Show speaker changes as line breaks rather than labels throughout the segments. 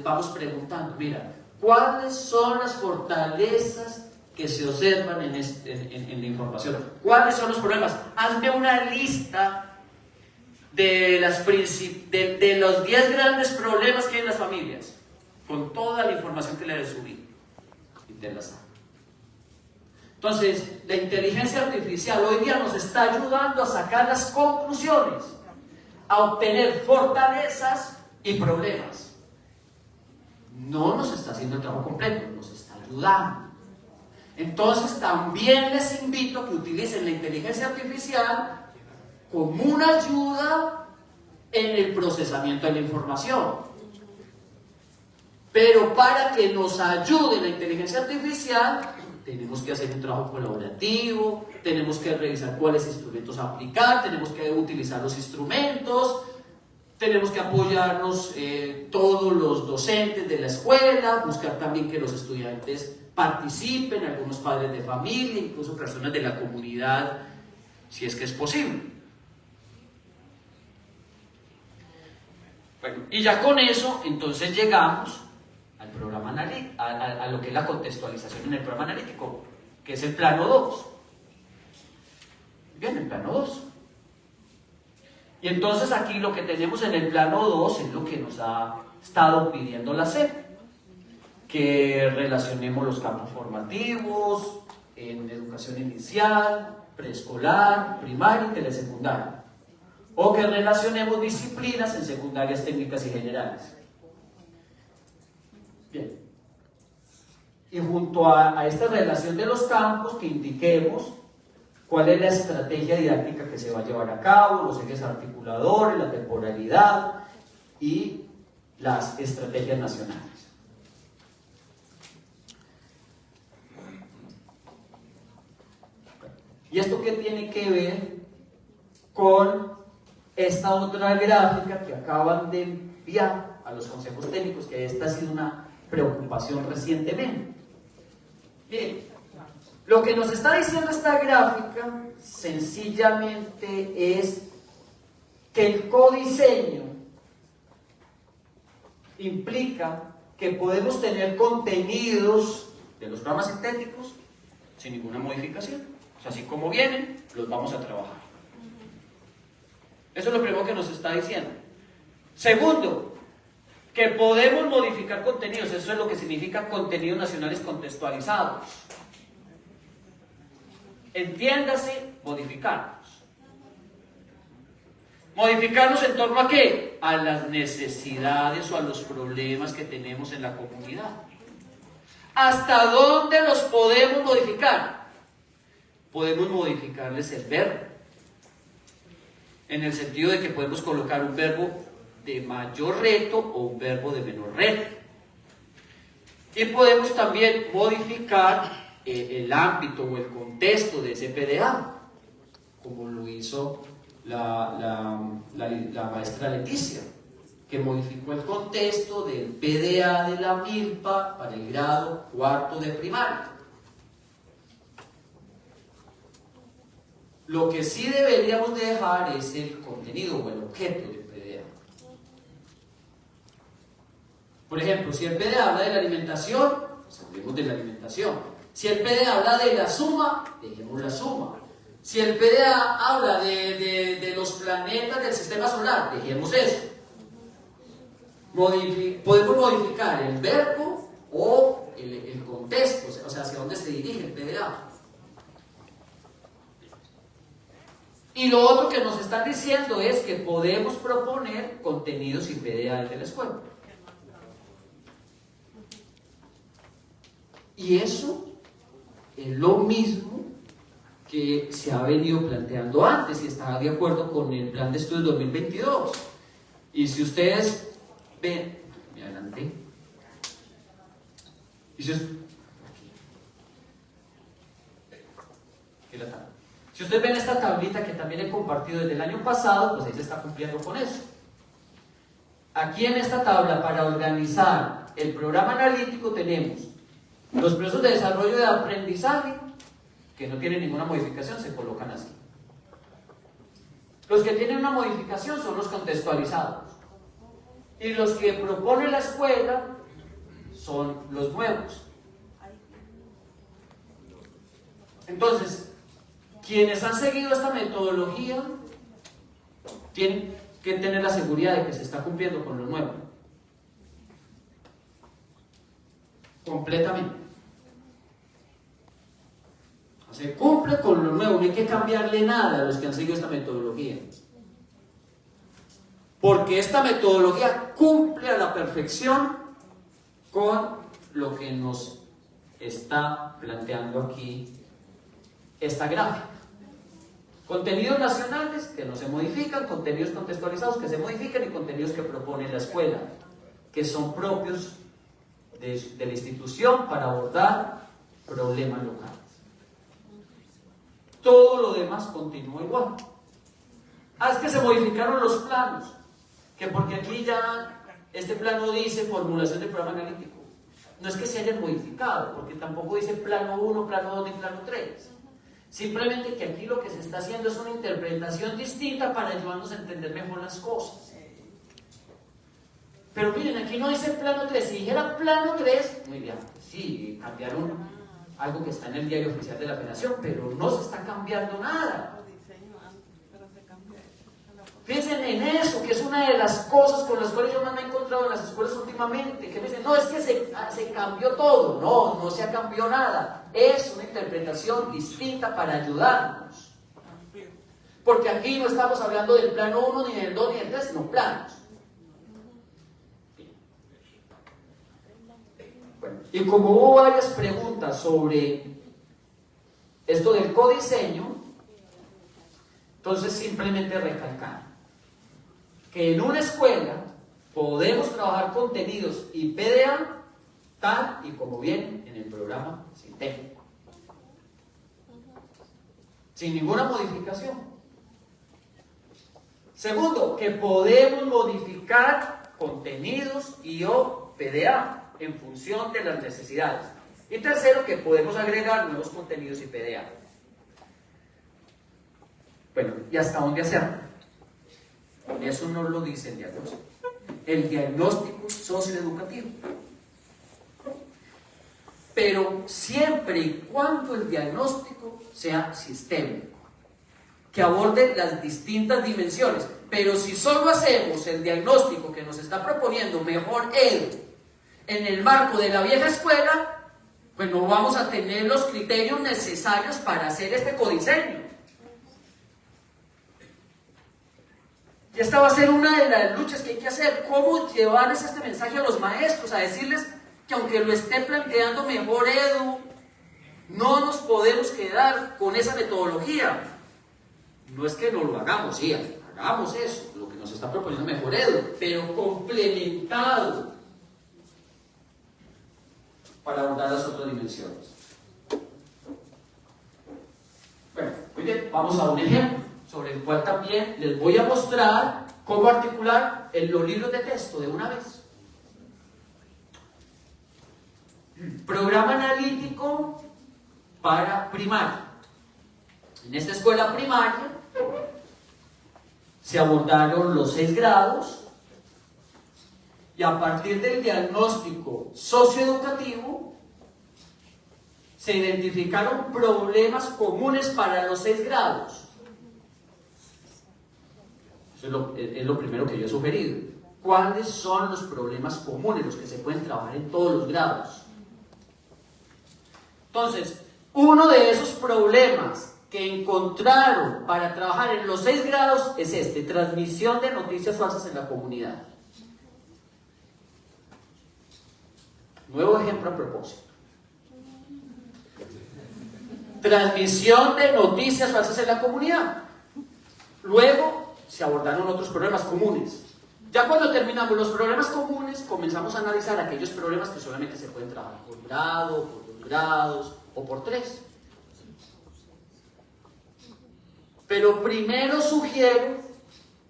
vamos preguntando, mira, ¿cuáles son las fortalezas que se observan en la información? ¿Cuáles son los problemas? Hazme una lista de los 10 grandes problemas que hay en las familias, con toda la información que le subí, y te las hago. Entonces, la inteligencia artificial hoy día nos está ayudando a sacar las conclusiones, a obtener fortalezas y problemas. No nos está haciendo el trabajo completo, nos está ayudando. Entonces, también les invito a que utilicen la inteligencia artificial como una ayuda en el procesamiento de la información. Pero para que nos ayude la inteligencia artificial, tenemos que hacer un trabajo colaborativo, tenemos que revisar cuáles instrumentos aplicar, tenemos que utilizar los instrumentos, tenemos que apoyarnos todos los docentes de la escuela, buscar también que los estudiantes participen, algunos padres de familia, incluso personas de la comunidad, si es que es posible. Bueno, y ya con eso, entonces llegamos al programa analítico, a lo que es la contextualización en el programa analítico, que es el plano 2. Bien, el plano 2. Y entonces aquí lo que tenemos en el plano 2 es lo que nos ha estado pidiendo la SEP, que relacionemos los campos formativos en educación inicial, preescolar, primaria y telesecundaria, o que relacionemos disciplinas en secundarias técnicas y generales. Bien. Y junto a esta relación de los campos, que indiquemos cuál es la estrategia didáctica que se va a llevar a cabo, los ejes articuladores, la temporalidad y las estrategias nacionales. ¿Y esto qué tiene que ver con esta otra gráfica que acaban de enviar a los consejos técnicos, que esta ha sido una preocupación recientemente? Bien, lo que nos está diciendo esta gráfica sencillamente es que el codiseño implica que podemos tener contenidos de los programas sintéticos sin ninguna modificación. O sea, así como vienen, los vamos a trabajar. Eso es lo primero que nos está diciendo. Segundo, que podemos modificar contenidos. Eso es lo que significa contenidos nacionales contextualizados. Entiéndase, modificarlos. ¿Modificarlos en torno a qué? A las necesidades o a los problemas que tenemos en la comunidad. ¿Hasta dónde los podemos modificar? Podemos modificarles el verbo, en el sentido de que podemos colocar un verbo de mayor reto o un verbo de menor reto. Y podemos también modificar el ámbito o el contexto de ese PDA, como lo hizo la maestra Leticia, que modificó el contexto del PDA de la milpa para el grado 4 de primaria. Lo que sí deberíamos dejar es el contenido o el objeto del PDA. Por ejemplo, si el PDA habla de la alimentación, pues hablemos de la alimentación. Si el PDA habla de la suma, dejemos la suma. Si el PDA habla de los planetas del sistema solar, dejemos eso. Podemos modificar el verbo o el contexto, o sea, hacia dónde se dirige el PDA. Y lo otro que nos están diciendo es que podemos proponer contenidos y PDA de la escuela. Y eso es lo mismo que se ha venido planteando antes y está de acuerdo con el plan de estudios 2022. Y si ustedes ven, me adelanté. Y si ustedes ven esta tablita que también he compartido desde el año pasado, pues ahí se está cumpliendo con eso. Aquí en esta tabla, para organizar el programa analítico, tenemos los procesos de desarrollo de aprendizaje, que no tienen ninguna modificación, se colocan así. Los que tienen una modificación son los contextualizados. Y los que propone la escuela son los nuevos. Entonces, quienes han seguido esta metodología tienen que tener la seguridad de que se está cumpliendo con lo nuevo. Completamente. Se cumple con lo nuevo, no hay que cambiarle nada a los que han seguido esta metodología. Porque esta metodología cumple a la perfección con lo que nos está planteando aquí esta gráfica. Contenidos nacionales que no se modifican, contenidos contextualizados que se modifican y contenidos que propone la escuela, que son propios de la institución para abordar problemas locales. Todo lo demás continúa igual. Es que se modificaron los planos, que porque aquí ya este plano dice formulación del programa analítico. No es que se hayan modificado, porque tampoco dice plano 1, plano 2 ni plano 3. Simplemente que aquí lo que se está haciendo es una interpretación distinta para ayudarnos a entender mejor las cosas. Pero miren, aquí no dice plano 3. Si dijera plano 3, muy bien, sí, cambiaron algo que está en el diario oficial de la Federación, pero no se está cambiando nada. Piensen en eso, que es una de las cosas con las cuales yo más me he encontrado en las escuelas últimamente, que me dicen, no, es que se cambió todo. No, no se cambió nada. Es una interpretación distinta para ayudarnos. Porque aquí no estamos hablando del plano 1, ni del 2, ni del 3, sino planos. Bueno, y como hubo varias preguntas sobre esto del codiseño, entonces simplemente recalcar que en una escuela podemos trabajar contenidos y PDA tal y como viene en el programa sintético, sin ninguna modificación. Segundo, que podemos modificar contenidos y o PDA en función de las necesidades. Y tercero, que podemos agregar nuevos contenidos y PDA. Bueno, ¿y hasta dónde hacerlo? Eso no lo dice el diagnóstico. El diagnóstico socioeducativo. Pero siempre y cuando el diagnóstico sea sistémico, que aborde las distintas dimensiones. Pero si solo hacemos el diagnóstico que nos está proponiendo Mejor Edu en el marco de la vieja escuela, pues no vamos a tener los criterios necesarios para hacer este codiseño. Y esta va a ser una de las luchas que hay que hacer. ¿Cómo llevarles este mensaje a los maestros? A decirles que aunque lo esté planteando Mejor Edu, no nos podemos quedar con esa metodología. No es que no lo hagamos, sí, hagamos eso, lo que nos está proponiendo Mejor Edu, pero complementado para abordar las otras dimensiones. Bueno, muy bien, vamos a un ejemplo sobre el cual también les voy a mostrar cómo articular los libros de texto de una vez. Programa analítico para primaria. En esta escuela primaria se abordaron los 6 grados y a partir del diagnóstico socioeducativo se identificaron problemas comunes para los 6 grados. Eso es lo primero que yo he sugerido. ¿Cuáles son los problemas comunes, los que se pueden trabajar en todos los grados? Entonces, uno de esos problemas que encontraron para trabajar en los 6 grados es este: transmisión de noticias falsas en la comunidad. Nuevo ejemplo a propósito. Transmisión de noticias falsas en la comunidad. Luego se abordaron otros problemas comunes. Ya cuando terminamos los problemas comunes, comenzamos a analizar aquellos problemas que solamente se pueden trabajar por grado, por 2 grados o por 3. Pero primero sugiero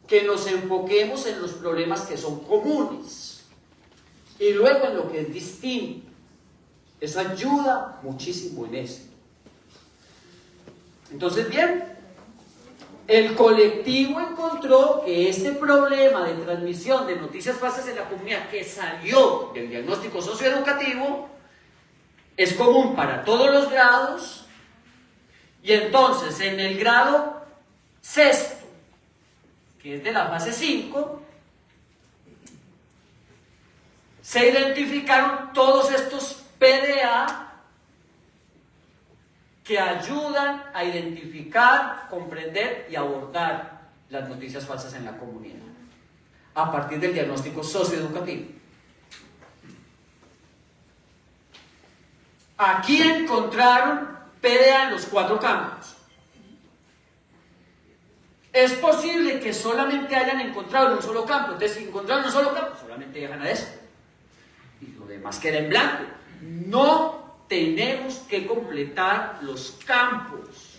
que nos enfoquemos en los problemas que son comunes y luego en lo que es distinto. Eso ayuda muchísimo en eso. Entonces, bien, el colectivo encontró que este problema de transmisión de noticias falsas en la comunidad que salió del diagnóstico socioeducativo es común para todos los grados, y entonces en el grado sexto, que es de la fase 5, se identificaron todos estos PDA que ayudan a identificar, comprender y abordar las noticias falsas en la comunidad a partir del diagnóstico socioeducativo. Aquí encontraron PDA en los 4 campos. Es posible que solamente hayan encontrado en un solo campo. Entonces, si encontraron en un solo campo, solamente llegan a eso. Y lo demás queda en blanco. No tenemos que completar los campos.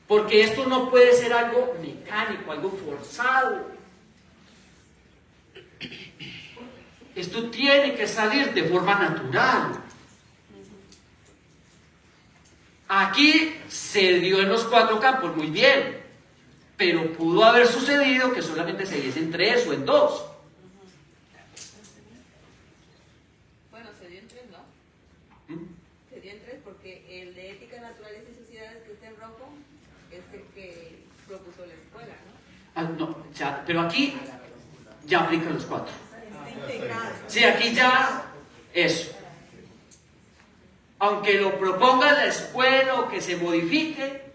Porque esto no puede ser algo mecánico, algo forzado. Esto tiene que salir de forma natural. Aquí se dio en los 4 campos, muy bien, pero pudo haber sucedido que solamente se diese en 3 o en 2.
Bueno, se dio en 3, ¿no? Se dio en 3 porque el de Ética, Naturaleza y Sociedades, que está en rojo, es el que propuso la escuela, ¿no?
No, ya, pero aquí ya aplican los 4.
Está integrado.
Sí, aquí ya eso. Aunque lo proponga la escuela o que se modifique,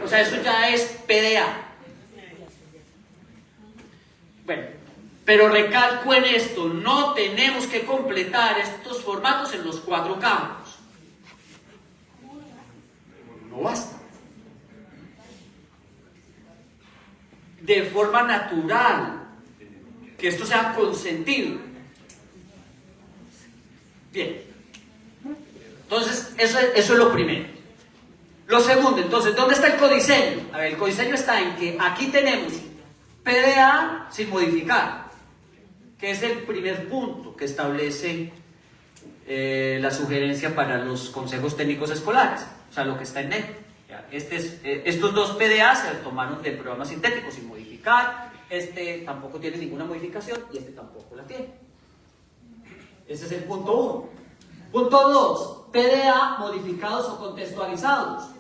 o sea, eso ya es PDA. Bueno, pero recalco en esto, no tenemos que completar estos formatos en los 4 campos. No basta. De forma natural, que esto sea consentido. Bien. Entonces, eso es lo primero. Lo segundo, entonces, ¿dónde está el codiseño? A ver, el codiseño está en que aquí tenemos PDA sin modificar, que es el primer punto que establece la sugerencia para los consejos técnicos escolares, o sea, lo que está en negro. Estos 2 PDA se tomaron del programa sintético sin modificar, este tampoco tiene ninguna modificación y este tampoco la tiene. Ese es el punto 1. Punto 2, PDA modificados o contextualizados.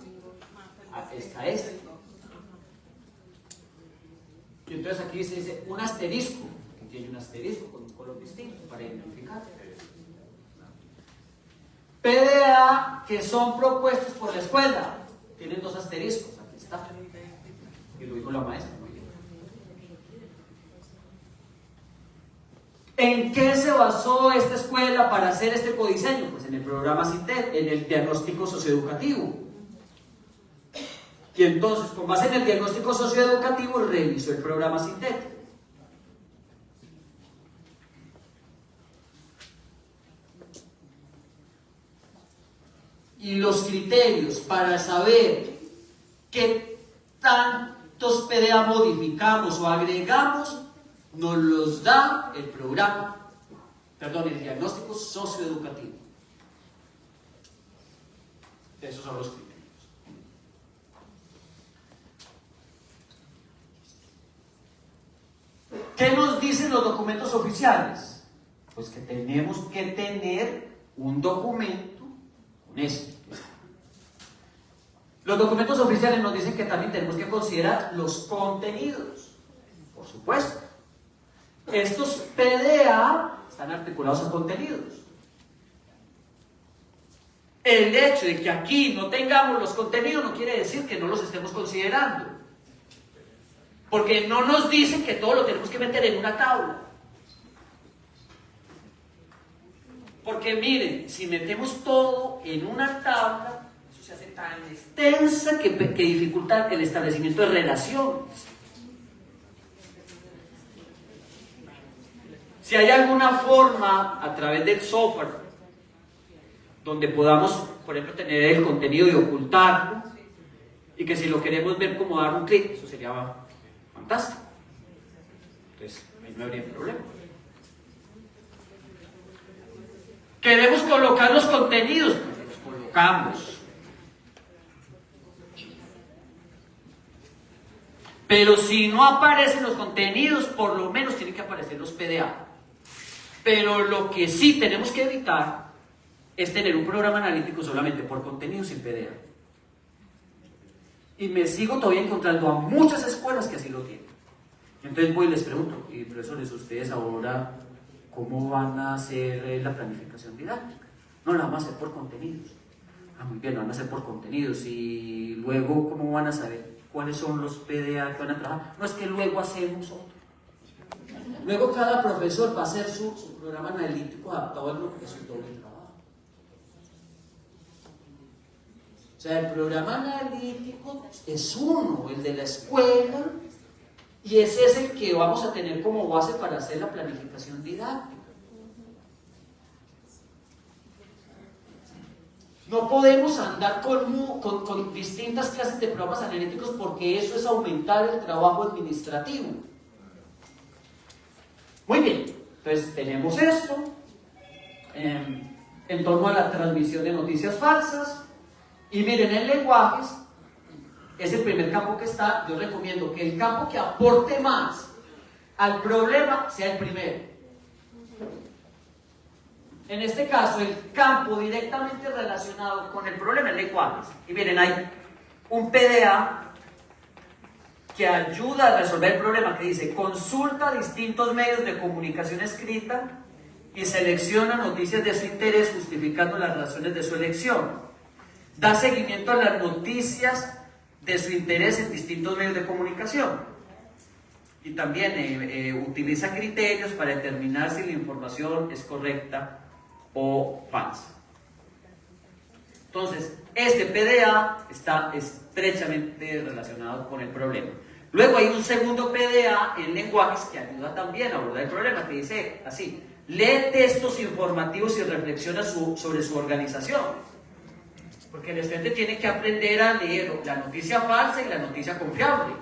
Está este. Y entonces aquí se dice un asterisco, que tiene un asterisco con un color distinto para identificar. PDA que son propuestos por la escuela, tienen 2 asteriscos, aquí está. Y lo dijo la maestra. ¿En qué se basó esta escuela para hacer este codiseño? Pues en el programa CITED, en el diagnóstico socioeducativo. Y entonces, con base en el diagnóstico socioeducativo, revisó el programa CITED. Y los criterios para saber qué tantos PDA modificamos o agregamos nos los da el programa, el diagnóstico socioeducativo. Esos son los criterios. ¿Qué nos dicen los documentos oficiales? Pues que tenemos que tener un documento con esto. Los documentos oficiales nos dicen que también tenemos que considerar los contenidos, por supuesto. Estos PDA están articulados a contenidos. El hecho de que aquí no tengamos los contenidos no quiere decir que no los estemos considerando. Porque no nos dicen que todo lo tenemos que meter en una tabla. Porque miren, si metemos todo en una tabla, eso se hace tan extensa que dificulta el establecimiento de relaciones. Si hay alguna forma a través del software donde podamos, por ejemplo, tener el contenido y ocultarlo, y que si lo queremos ver como dar un clic, eso sería fantástico. Entonces, ahí no habría problema. Queremos colocar los contenidos, pues los colocamos. Pero si no aparecen los contenidos, por lo menos tienen que aparecer los PDA. Pero lo que sí tenemos que evitar es tener un programa analítico solamente por contenidos sin PDA. Y me sigo todavía encontrando a muchas escuelas que así lo tienen. Entonces voy y les pregunto, y profesores, ustedes ahora, ¿cómo van a hacer la planificación didáctica? No, la vamos a hacer por contenidos. Ah, muy bien, la van a hacer por contenidos. Y luego, ¿cómo van a saber cuáles son los PDA que van a trabajar? No, es que luego hacemos otro. Luego cada profesor va a hacer su programa analítico adaptado al grupo, que es su doble trabajo. O sea, el programa analítico es uno, el de la escuela, y ese es el que vamos a tener como base para hacer la planificación didáctica. No podemos andar con distintas clases de programas analíticos porque eso es aumentar el trabajo administrativo. Muy bien, entonces tenemos esto en torno a la transmisión de noticias falsas. Y miren, en lenguajes es el primer campo que está. Yo recomiendo que el campo que aporte más al problema sea el primero. En este caso, el campo directamente relacionado con el problema es lenguajes. Y miren, hay un PDA que ayuda a resolver el problema, que dice: consulta distintos medios de comunicación escrita y selecciona noticias de su interés justificando las razones de su elección. Da seguimiento a las noticias de su interés en distintos medios de comunicación. Y también utiliza criterios para determinar si la información es correcta o falsa. Entonces, este PDA está estrechamente relacionado con el problema. Luego hay un segundo PDA en lenguajes que ayuda también a abordar el problema, que dice así: lee textos informativos y reflexiona sobre su organización. Porque el estudiante tiene que aprender a leer la noticia falsa y la noticia confiable.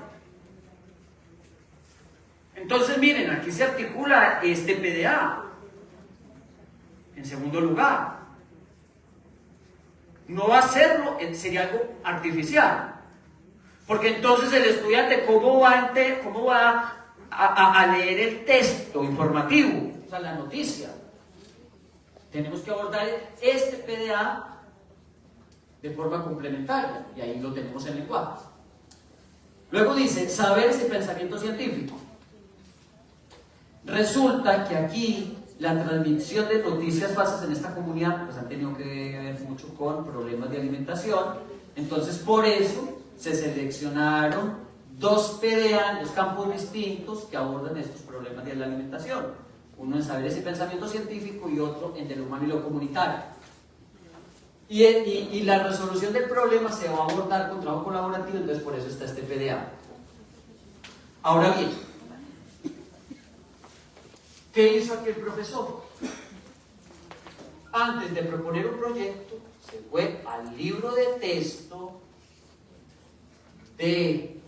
Entonces, miren, aquí se articula este PDA. En segundo lugar, no va a hacerlo, sería algo artificial. Porque entonces el estudiante, ¿cómo va a leer el texto informativo? O sea, la noticia. Tenemos que abordar este PDA de forma complementaria, y ahí lo tenemos en lenguajes. Luego dice, saberes y pensamiento científico. Resulta que aquí la transmisión de noticias falsas en esta comunidad pues han tenido que ver mucho con problemas de alimentación. Entonces, por eso se seleccionaron dos PDA, dos campos distintos que abordan estos problemas de la alimentación. Uno en saberes y pensamiento científico y otro en de lo humano y lo comunitario. Y la resolución del problema se va a abordar con trabajo colaborativo, entonces por eso está este PDA. Ahora bien, ¿qué hizo aquí el profesor? Antes de proponer un proyecto, se fue al libro de texto de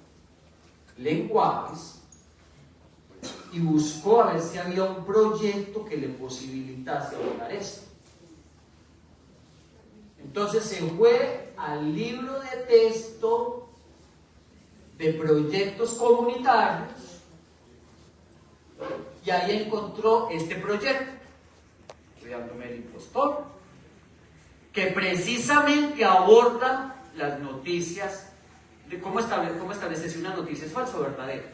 lenguajes y buscó a ver si había un proyecto que le posibilitase abordar esto. Entonces se fue al libro de texto de proyectos comunitarios y ahí encontró este proyecto, Cuidándome el impostor, que precisamente aborda las noticias, de cómo establecer si una noticia es falsa o verdadera.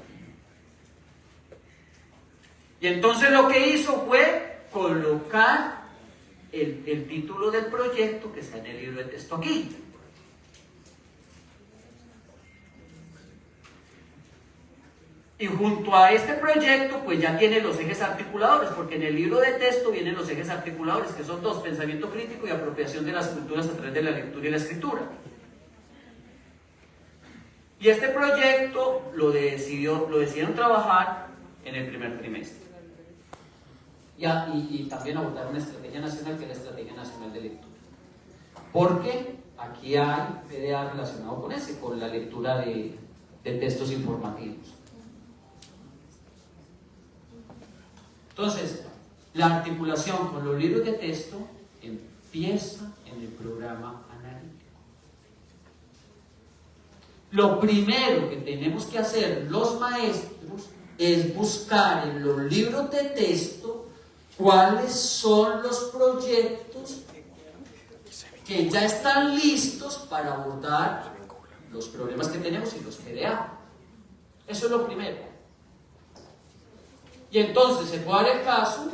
Y entonces lo que hizo fue colocar el título del proyecto que está en el libro de texto aquí. Y junto a este proyecto, pues ya tiene los ejes articuladores, porque en el libro de texto vienen los ejes articuladores, que son dos: pensamiento crítico y apropiación de las culturas a través de la lectura y la escritura. Y este proyecto lo decidieron trabajar en el primer trimestre. Y también abordar una estrategia nacional, que es la Estrategia Nacional de Lectura. Porque aquí hay PDA relacionado con la lectura de textos informativos. Entonces, la articulación con los libros de texto empieza en el programa analítico. Lo primero que tenemos que hacer los maestros es buscar en los libros de texto cuáles son los proyectos que ya están listos para abordar los problemas que tenemos y los PDA. Eso es lo primero. Y entonces se puede dar el caso